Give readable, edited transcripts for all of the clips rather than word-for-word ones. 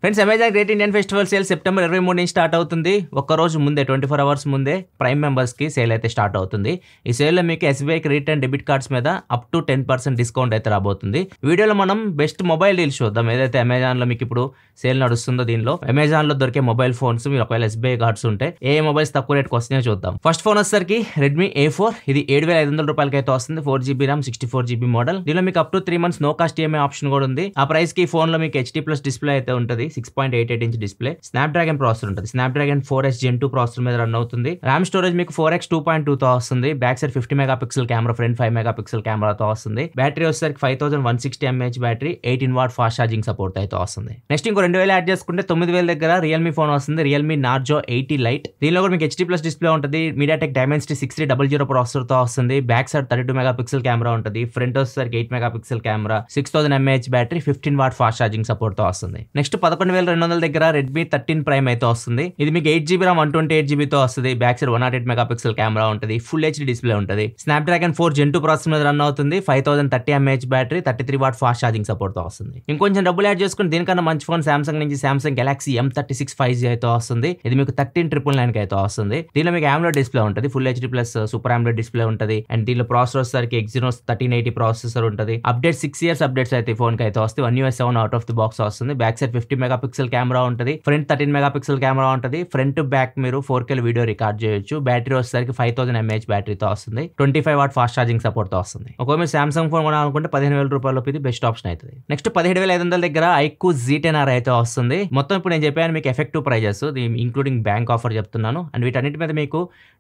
Friends, Amazon great Indian festival sale September 23 నుంచి start అవుతుంది. ఒక్కరోజు ముందే 24 అవర్స్ ముందే ప్రైమ్ మెంబర్స్కి సేల్ అయితే స్టార్ట్ అవుతుంది. ఈ సేల్లో మీకు SBI credit and debit cards మీద అప్ టు 10% డిస్కౌంట్ అయితే రాబోతుంది. వీడియోలో మనం బెస్ట్ మొబైల్ డీల్స్ చూద్దాం. ఏదైతే అమెజాన్లో మీకు ఇప్పుడు సేల్ నడుస్తుందో దీనిలో అమెజాన్లో దొరికే మొబైల్ ఫోన్స్ మీరు ఒకవేళ ఎస్బీఐ కార్డ్స్ ఉంటే ఏ మొబైల్స్ తక్కువ రేట్కి వస్తున్నాయో చూద్దాం. ఫస్ట్ ఫోన్ వచ్చేసరికి రెడ్మీ A4. ఇది 7,500 రూపాయలకి అయితే వస్తుంది. 4GB RAM 64GB model. దీనిలో మీకు up to 3 months no cost EMI option కూడా ఉంది. ఆ ప్రైస్ కి ఫోన్ లో మీకు HD+ డిస్ప్లే అయితే ఉంటుంది. 6.88 ఇంచ్ డిస్ప్లే, స్నాప్డ్రాగన్ ప్రాసెసర్ ఉంటుంది. స్నాప్డ్రాగన్ 4S Gen 2 ప్రాసెసర్ మీద రన్ అవుతుంది. ర్యామ్ స్టోరేజ్ మీకు 4x 2.2 తో వస్తుంది. Back side 50 megapixel camera, front 5 megapixel కెమెరాతో వస్తుంది. బ్యాటరీ వచ్చేసరికి 5160 mAh battery, 18W fast charging support అయితే వస్తుంది. నెక్స్ట్ ఇంకో 2000 యాడ్ చేసుకుంటే 9000 దగ్గర రియల్మీ ఫోన్ వస్తుంది. Realme Narzo 80 light. దీనిలో కూడా మీకు HD+ డిస్ప్లే ఉంటుంది. మీడియాటెక్ డైమెన్సిటీ 6300 ప్రాసెసర్ తో వస్తుంది. బ్యాక్ సైడ్ 32 మెగాపిక్సెల్ కెమెరా ఉంటుంది. ఫ్రంట్ వచ్చేసరికి 8 megapixel camera, 6000 mAh battery, 15W fast charging support తో వస్తుంది. నెక్స్ట్ 11,200 దగ్గర రెడ్మీ 13 ప్రైమ్ అయితే వస్తుంది. ఇది మీకు 8GB ర్యామ్ 128GB తో వస్తుంది. బ్యాక్ సైడ్ 108 మెగాపిక్సెల్ కెమెరా ఉంటుంది. ఫుల్ HD డిస్ప్లే ఉంటుంది. స్నాప్డ్రాగన్ 4 Gen 2 ప్రాసెసర్ మీద రన్ అవుతుంది. 5030 mAh battery, 33W fast charging support తో వస్తుంది. ఇంకొంచెం డబ్బులు యాడ్ చేసుకుని దీనికన్నా మంచి ఫోన్ సామ్సంగ్ నుంచి సామ్సంగ్ గెలాక్సీ M36 5G అయితే వస్తుంది. ఇది మీకు 13,999 అయితే వస్తుంది. దీనిలో మీకు AMOLED డిస్ప్లే ఉంటుంది. Full HD+ super AMOLED display ఉంటుంది. అండ్ దీనిలో ప్రాసెసర్ వచ్చేసరికి Exynos 1380 ప్రాసెసర్ ఉంటుంది. అప్డేట్ 6 years అప్డేట్స్ అయితే ఫోన్ కి అయితే వస్తాయి. 1 UI 7 out of the box వస్తుంది. బ్యాక్ సైడ్ 50 మెగాపిక్సెల్ కెమెరా ఉంటుంది. ఫ్రంట్ 13 మెగాపిక్సెల్ కెమెరా ఉంటుంది. ఫ్రంట్ బ్యాక్ మీరు 4K వీడియో రికార్డ్ చేయొచ్చు. బ్యాటరీ వచ్చేసరికి 5000 mAh బ్యాటరీతో వస్తుంది. 25W ఫాస్ట్ ఛార్జింగ్ సపోర్ట్ తో వస్తుంది. ఒకవేళ మీరు సామ్సంగ్ ఫోన్ కొనాలనుకుంటే 15,000 రూపాయలు ఇది బెస్ట్ ఆప్షన్ అవుతుంది. నెక్స్ట్ 17,500 దగ్గర iQOO Z10R అయితే వస్తుంది. మొత్తం ఇప్పుడు నేను చెప్పాను మీకు effective prices, including bank offer చెప్తున్నాను. అండ్ వీటన్నిటి మీద మీకు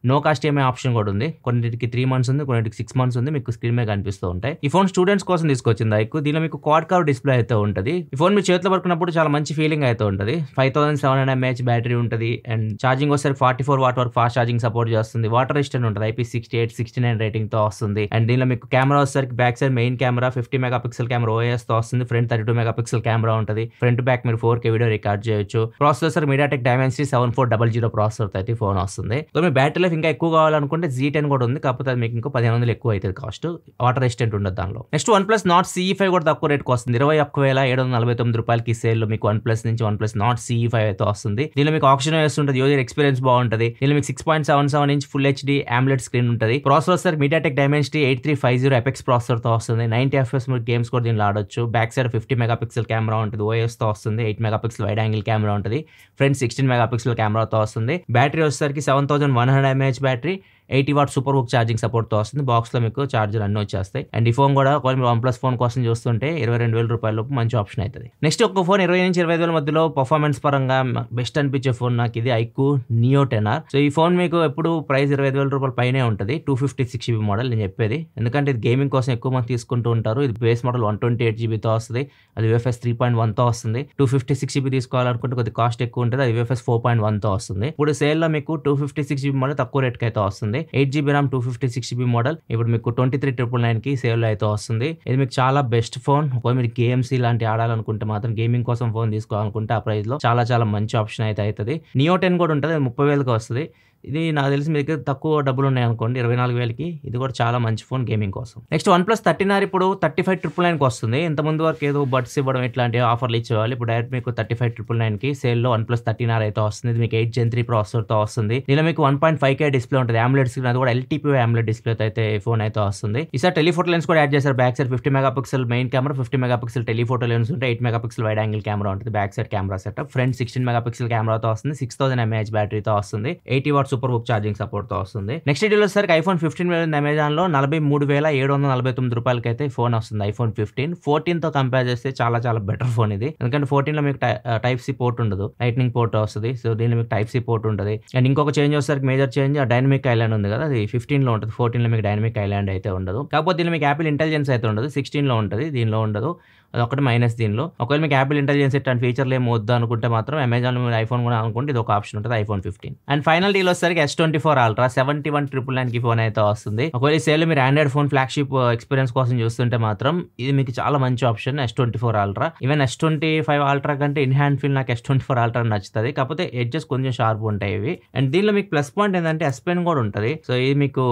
నో కాస్ట్ ఈఎంఐ ఆప్షన్ కూడా ఉంది. కొన్నిటికి 3 months ఉంది, కొన్నిటికి 6 months ఉంది. మీకు స్క్రీన్ మీద కనిపిస్తూ ఉంటాయి. ఈ ఫోన్ స్టూడెంట్స్ కోసం తీసుకొచ్చింది iQOO. దీనిలో మీకు క్వాడ్ కర్వ్ డిస్ప్లే అయితే ఉంటుంది. ఈ ఫోన్ మీ చేతిలో పడుకున్నప్పుడు చాలా మంచి ఫీలింగ్ అయితే ఉంటుంది. 5700 mAh బ్యాటరీ ఉంటుంది. అండ్ ఛార్జింగ్ వస్తే 44W వరకు ఫాస్ట్ ఛార్జింగ్ సపోర్ట్ చేస్తుంది. వాటర్ రెసిస్టెంట్ ఉంటుంది. IP68 69 రేటింగ్ తో వస్తుంది. అండ్ దీనిలో మీకు కెమెరా వచ్చేసరికి back side main camera 50 megapixel camera OIS తో వస్తుంది. ఫ్రంట్ 32 మెగాపిక్సెల్ కెమెరా ఉంటుంది. ఫ్రంట్ బ్యాక్ మీరు 4K వీడియో రికార్డ్ చేయొచ్చు. ప్రాసెసర్ మీడియాటెక్ డైమెన్సిటీ 7400 ప్రాసెసర్ అయితే ఫోన్ వస్తుంది. సో మీ బ్యాటరీ లైఫ్ ఇంకా ఎక్కువ కావాలనుకుంటే Z10 కూడా ఉంది. కాకపోతే అది మీకు ఇంకో 1500 ఎక్కువ అవుతుంది కాస్ట్. వాటర్ రెసిస్టెంట్ ఉండదు దానిలో. నెక్స్ట్ OnePlus Nord CE5 కూడా తక్కువ రేట్కి వస్తుంది. 21,749 రూపాయలకి సేల్ లో మీకు OnePlus నుంచి OnePlus Nord CE5 అయితే వస్తుంది. దీనిలో మీకు ఆప్షన్ ఉంటుంది. యూజర్ ఎక్స్పీరియన్స్ బాగుంటుంది. దీనిలో మీకు 6.77 inch full HD AMOLED screen ఉంటుంది. Processor MediaTek Dimensity 8350 Apex processor తో వస్తుంది. 90 FPS గేమ్స్ కూడా దీనిలో ఆడొచ్చు. బ్యాక్ సైడ్ 50 మెగాపిక్సెల్ కెమెరా ఉంటుంది. OIS తో వస్తుంది. 8 మెగాపిక్సెల్ వైడ్ యాంగిల్ కెమెరా ఉంటుంది. ఫ్రంట్ 16 మెగాపిక్సెల్ కెమెరాతో వస్తుంది. బ్యాటరీ వచ్చేసరికి 7100 mAh battery, 80W super VOOC charging support తో వస్తుంది. బాక్స్ లో మీకు చార్జర్ అన్ని వచ్చేస్తాయి. అండ్ ఈ ఫోన్ కూడా ఒకవేళ OnePlus ఫోన్ కోసం చూస్తుంటే 22,000 రూపాయల మంచి ఆప్షన్ అవుతుంది. నెక్స్ట్ ఒక ఫోన్ 20 నుంచి 25,000 మధ్యలో పర్ఫార్మెన్స్ పరంగా బెస్ట్ అనిపించే ఫోన్ నాకు ఇది iQOO Neo 10R. సో ఈ ఫోన్ మీకు ఎప్పుడు ప్రైస్ 25,000 రూపాయల పైనే ఉంటుంది. 256GB మోడల్ నేను చెప్పేది, ఎందుకంటే ఇది గేమింగ్ కోసం ఎక్కువ మంది తీసుకుంటూ ఉంటారు. ఇది బేస్ మోడల్ 128GB తో వస్తుంది. అది UFS 3.1 తో వస్తుంది. 256GB తీసుకోవాలనుకుంటే కొద్ది కాస్ట్ ఎక్కువ ఉంటుంది. అది UFS 4.1 తో వస్తుంది. ఇప్పుడు సేల్ లో మీకు 256GB మోడల్ తక్కువ రేట్కి అయితే వస్తుంది. 8GB ర్యామ్ 256GB మోడల్ ఇప్పుడు మీకు 23,999 కి సేల్ లో అయితే వస్తుంది. ఇది మీకు చాలా బెస్ట్ ఫోన్. ఒకవేళ మీరు గేమ్స్ ఇలాంటి ఆడాలనుకుంటే మాత్రం, గేమింగ్ కోసం ఫోన్ తీసుకోవాలనుకుంటే ఆ ప్రైస్ లో చాలా చాలా మంచి ఆప్షన్ అయితే అవుతుంది. Neo 10 కూడా ఉంటుంది. 30,000కి వస్తుంది. ఇది నాకు తెలిసి మీ దగ్గర తక్కువ డబ్బులు ఉన్నాయి అనుకోండి, 24,000కి ఇది కూడా చాలా మంచి ఫోన్ గేమింగ్ కోసం. నెక్స్ట్ OnePlus 13R ఇప్పుడు 35,999కి వస్తుంది. ఇంత ముందు వరకు ఏదో బడ్స్ ఇవ్వడం ఇట్లాంటి ఆఫర్లు ఇచ్చేవాళ్ళు. ఇప్పుడు డైరెక్ట్ మీకు 35,999కి సేల్ లో OnePlus 13R అయితే వస్తుంది. ఇది మీకు 8 Gen 3 ప్రాసెసర్ తో వస్తుంది. దీనిలో మీకు 1.5K డిస్ప్లే ఉంటుంది. AMOLED స్క్రీన్, అది కూడా LTPO AMOLED డిస్ప్లే అయితే ఫోన్ అయితే వస్తుంది. ఈసారి టెలిఫోటో లెన్స్ కూడా యాడ్ చేశారు. Back side 50 megapixel main camera, 50 megapixel telephoto lens ఉంటే 8 మెగాపిక్సెల్ వైడ్ యాంగిల్ కెమెరా ఉంటుంది. Back side camera setup. Front 16 megapixel కెమెరాతో వస్తుంది. 6000 mAh బ్యాటరీతో వస్తుంది. 80W super VOOC charging support తో వస్తుంది. నెక్స్ట్ డీల్ వచ్చేసరికి iPhone 15 అమెజాన్ లో 43,749 రూపాయలకి అయితే ఫోన్ వస్తుంది. iPhone 15 14 తో కంపేర్ చేస్తే చాలా చాలా బెటర్ ఫోన్ ఇది. ఎందుకంటే 14 లో మీకు టైప్ సి పోర్ట్ ఉండదు, లైట్నింగ్ పోర్ట్ వస్తుంది. సో దీనిలో మీకు టైప్ సి పోర్ట్ ఉంటుంది. అండ్ ఇంకొక చేంజ్ వచ్చేసరికి మేజర్ చేంజ్ డైనమిక్ ఐలాండ్ ఉంది కదా, అది 15 లో ఉంటుంది. 14 లో మీకు డైనమిక్ ఐలాండ్ అయితే ఉండదు. కాకపోతే దీనిలో మీకు యాపిల్ ఇంటెలిజెన్స్ అయితే ఉండదు. 16 లో ఉంటుంది, దీనిలో ఉండదు. అది ఒకటి మైనస్ దీనిలో. ఒకవేళ మీకు యాపిల్ ఇంటెలిజెన్స్ ఇట్లాంటి ఫీచర్లు ఏమి వద్దు అనుకుంటే మాత్రం అమెజాన్ లో మీరు ఐఫోన్ కూడా అనుకుంటే ఇది ఒక ఆప్షన్ ఉంటుంది. iPhone 15 అండ్ ఫైనల్ డీల్ వచ్చేసరికి S24 Ultra 71,999 కి ఫోన్ అయితే వస్తుంది. ఒకవేళ ఈ సేల్ మీరు ఆండ్రాయిడ్ ఫోన్ ఫ్లాగ్షిప్ ఎక్స్పీరియన్స్ కోసం చూస్తుంటే మాత్రం ఇది మీకు చాలా మంచి option. S24 Ultra even S25 Ultra కంటే ఇన్ హ్యాండ్ ఫీల్ నాకు S24 Ultra నచ్చుతుంది. కాకపోతే ఎడ్జెస్ కొంచెం షార్ప్ ఉంటాయి ఇవి. అండ్ దీనిలో మీకు ప్లస్ పాయింట్ ఏంటంటే S Pen కూడా ఉంటుంది. సో ఇది మీకు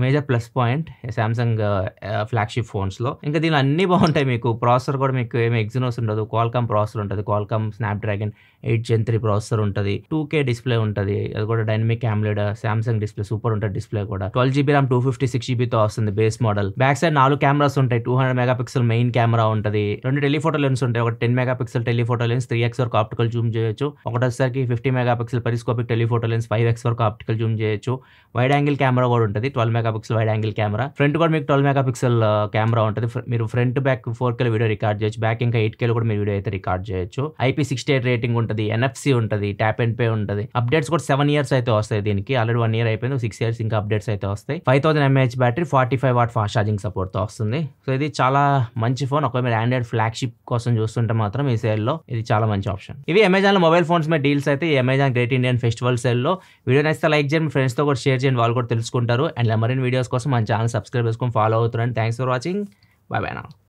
major plus point Samsung flagship phones లో. ఇంకా దీనిలో అన్ని బాగుంటాయి. మీకు ప్రాసెసర్ కూడా మీకు ఏమి ఎగ్జినోస్ ఉండదు, క్వాల్కామ్ ప్రాసెసర్ ఉంటుంది, క్వాల్కామ్ స్నాప్డ్రాగన్ 8 Gen 3 ప్రాసెసర్ ఉంటుంది, 2K డిస్ప్లే ఉంటుంది, అది కూడా dynamic AMOLED Samsung display super ఉంటుంది డిస్ప్లే కూడా. 12GB RAM 256GB వస్తుంది base model. Back side 4 cameras ఉంటాయి, 200 మెగాపిక్సెల్ మెయిన్ కెమెరా ఉంటుంది, 2 టెలిఫోటో లెన్స్ ఉంటాయి, ఒకటి 10 మెగాపిక్సెల్ టెలిఫోటో లెన్స్ 3x వరకు ఆప్టికల్ జూమ్ చేయొచ్చు, ఒకటోసారికి 50 megapixel periscopic telephoto lens 5x వరకు ఆప్టికల్ జూమ్ చేయొచ్చు. వైడ్ యాంగిల్ కెమెరా కూడా ఉంటుంది, 12 megapixel wide angle camera. Front కూడా మీకు 12 మెగాపిక్సెల్ కెమెరా ఉంటుంది, మీరు front back 4K video record చేయొచ్చు, బ్యాక్ ఇంకా 8K కూడా మీరు వీడియో అయితే రికార్డ్ చేయొచ్చు. IP68 రేటింగ్ ఉంటుంది, NFC ఉంటుంది, ట్యాప్ అండ్ పే ఉంటుంది. అప్డేట్స్ కూడా 7 years అయితే వస్తాయి దీనికి, ఆల్రెడీ 1 year అయిపోయింది, 6 years ఇంకా అప్డేట్స్ అయితే వస్తాయి. 5000 mAh battery, 45 watt fast charging support తో వస్తుంది. సో ఇది చాలా మంచి ఫోన్. ఒకవేళ మీరు ఆండ్రాయిడ్ ఫ్లాగ్షిప్ కోసం చూస్తుంటే మాత్రం ఈ సేల్ లో ఇది చాలా మంచి ఆప్షన్. ఇవి అమెజాన్ లో మొబైల్ ఫోన్స్ మీద డీల్స్ అయితే ఈ Amazon great Indian festival sale లో. వీడియో నచ్చితే లైక్ చేయండి, ఫ్రెండ్స్ తో కూడా షేర్ చేయండి, వాళ్ళు కూడా తెలుసుకుంటారు. అండ్ మరిన్ని వీడియోస్ కోసం మన ఛానల్ సబ్స్క్రైబ్ చేసుకొని ఫాలో అవుతున్నాను. Thanks for watching. By by now.